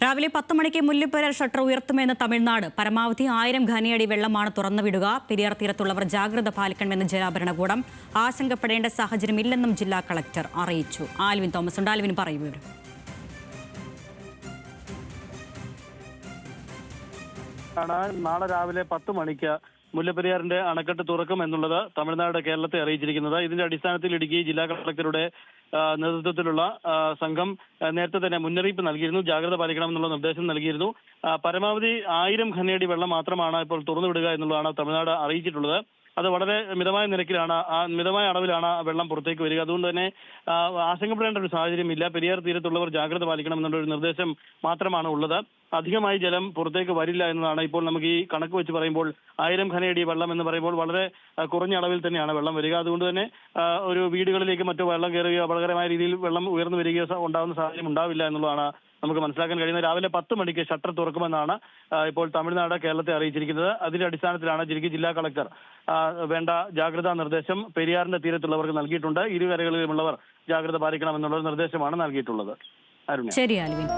രാവിലെ 10 മണിക്ക് മുല്ലപ്പെരിയാർ ഷട്ടർ ഉയർത്തുമെന്ന് തമിഴ്നാട്. പരമാവധി 1000 ഘനയടി വെള്ളമാണ് തുറന്നുവിടുക. പെരിയാർ തീരത്തുള്ളവർ ജാഗ്രത പാലിക്കണമെന്ന് ജില്ലാ ഭരണകൂടം. ആശങ്കപ്പെടേണ്ട സാഹചര്യമില്ലെന്നും ജില്ലാ കളക്ടർ അറിയിച്ചു. ആൽവിൻ തോമസ് ഉണ്ട്. ആൽവിൻ പറയൂ. നാളെ രാവിലെ 10 മണിക്ക് മുല്ലപ്പെരിയാറിന്റെ അണക്കെട്ട് തുറക്കും എന്നുള്ളത് തമിഴ്നാട് കേരളത്തെ അറിയിച്ചിരിക്കുന്നത്. ഇതിന്റെ അടിസ്ഥാനത്തിൽ ഇടുക്കി ജില്ലാ കളക്ടറുടെ നേതൃത്വത്തിലുള്ള സംഘം നേരത്തെ തന്നെ മുന്നറിയിപ്പ് നൽകിയിരുന്നു. ജാഗ്രത പാലിക്കണമെന്നുള്ള നിർദ്ദേശം നൽകിയിരുന്നു. പരമാവധി 1000 ഘനയടി വെള്ളം മാത്രമാണ് ഇപ്പോൾ തുറന്നുവിടുക എന്നുള്ളതാണ് തമിഴ്നാട് അറിയിച്ചിട്ടുള്ളത്. അത് വളരെ മിതമായ നിരക്കിലാണ്, മിതമായ അളവിലാണ് വെള്ളം പുറത്തേക്ക് വരിക. അതുകൊണ്ട് തന്നെ ആശങ്കപ്പെടേണ്ട ഒരു സാഹചര്യമില്ല. പെരിയാർ തീരത്തുള്ളവർ ജാഗ്രത പാലിക്കണം എന്നുള്ള ഒരു നിർദ്ദേശം മാത്രമാണ് ഉള്ളത്. അധികമായി ജലം പുറത്തേക്ക് വരില്ല എന്നതാണ് ഇപ്പോൾ നമുക്ക് ഈ കണക്ക് വെച്ച് പറയുമ്പോൾ. 1000 ഘനയടി വെള്ളം എന്ന് പറയുമ്പോൾ വളരെ കുറഞ്ഞ അളവിൽ തന്നെയാണ് വെള്ളം വരിക. അതുകൊണ്ട് തന്നെ ഒരു വീടുകളിലേക്ക് മറ്റോ വെള്ളം കയറുകയോ അപകടകരമായ രീതിയിൽ വെള്ളം ഉയർന്നു വരികയോ ഉണ്ടാകുന്ന സാഹചര്യം ഉണ്ടാവില്ല എന്നുള്ളതാണ് നമുക്ക് മനസ്സിലാക്കാൻ കഴിയുന്നത്. രാവിലെ 10 മണിക്ക് ഷട്ടർ തുറക്കുമെന്നാണ് ഇപ്പോൾ തമിഴ്നാട് കേരളത്തെ അറിയിച്ചിരിക്കുന്നത്. അതിന്റെ അടിസ്ഥാനത്തിലാണ് ഇടുക്കി ജില്ലാ കളക്ടർ വേണ്ട ജാഗ്രതാ നിർദ്ദേശം പെരിയാറിന്റെ തീരത്തുള്ളവർക്ക് നൽകിയിട്ടുണ്ട്. ഇരുകരകളിലുമുള്ളവർ ജാഗ്രത പാലിക്കണമെന്നുള്ള നിർദ്ദേശമാണ് നൽകിയിട്ടുള്ളത്. ശരി ആൽവിൻ.